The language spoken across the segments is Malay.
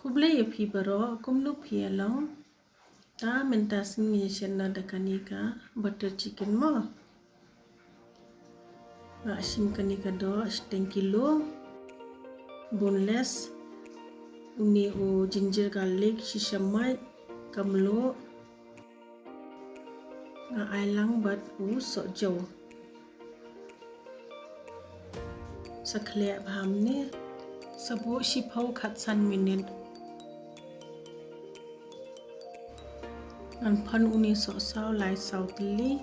Kuble ya pi baro kumno pi along ta mentas ni chena da kanika butter chicken mo nga sim kanika do 10 kilo boneless uni o ginger garlic shishamai kamlo nga ailang bat u sojo sakhle bhamne sabo shipau khatsan minute ngan phan uni so saw lai sautli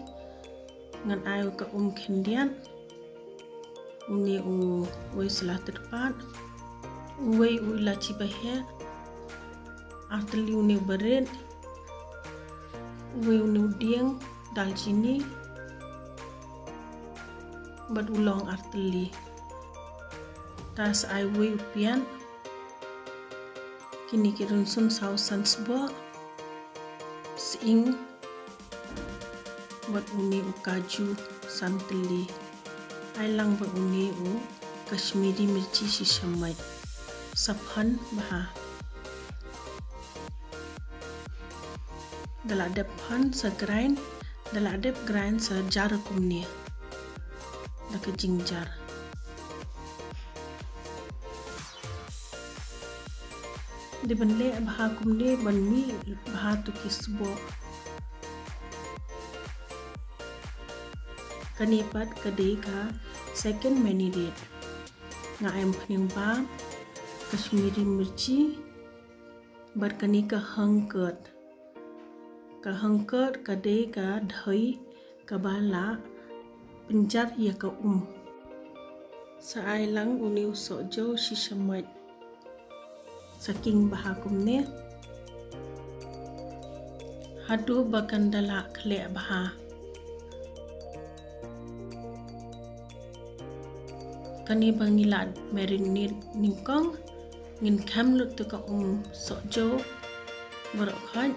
ngan ayo ka khendian uni u wei salah terpat wei u ilachi bahe artli uni beret wei uni dieng dalchini bat ulong artli tas ai wei upian kini kirun sum saw sansbo sing bat uni u kaju santli ailang ba uni u kashmiri mirchi shishamai saphan baha daladep phan sa grind sa jar kumni daka jingjar di banle baha kumni banmi baha tu kisbo kanipat kadai ka second marinade nga ayam phaning ba kashmiri mirchi barkani ka hangkat kadai ka dhai kabala penjar ya ka sa ailang uni sojo shishamai saking baha kumne hadu bakandala khle baha kani bangilad marinade ningkong ngin khamlut to ka sojo borok khan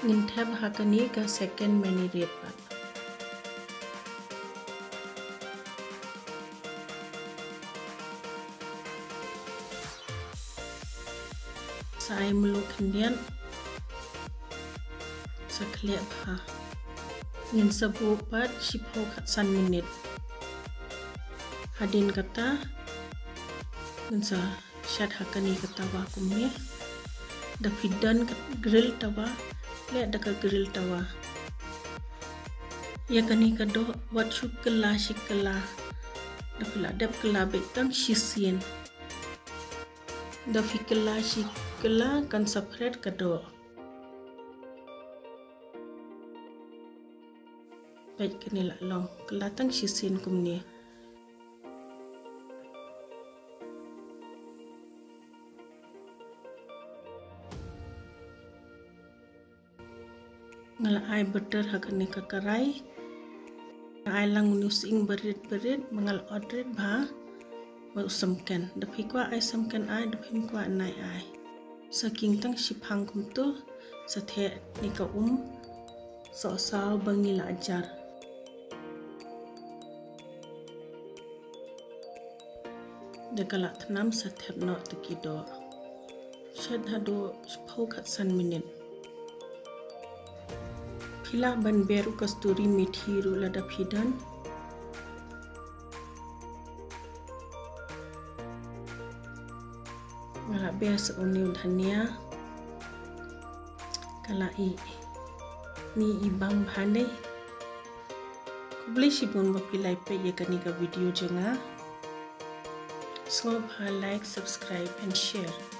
ngin thab hakani ka second marinade pa sai mulu khendian sakhle pha ngin sabu pat shipho khatsan minute hadin kata ngin sa shet hakani kata wa kumne da fidan grill tawa le da ka grill tawa ya kani kado wat shukla shikla da pula dep kala betang shisien da fikla shikla kan separate kado baik kini la long kelatang shisien kumni ngala ai butter hakani ka karai ai lang nusing berit mangal odret ba ma usamkan da phikwa ai samkan ai da phimkwa nai ai saking tang shiphang kumtu sathe nika so saw bangila ajar dekala thnam sa thep no tikido shed hado phau khatsan minute phila ban beru kasturi methi ru lada phidan ngala bes uni dhania kala ni ibang bhane kubli shibun ba pilai pe ye kani ka video jenga so like, subscribe and share.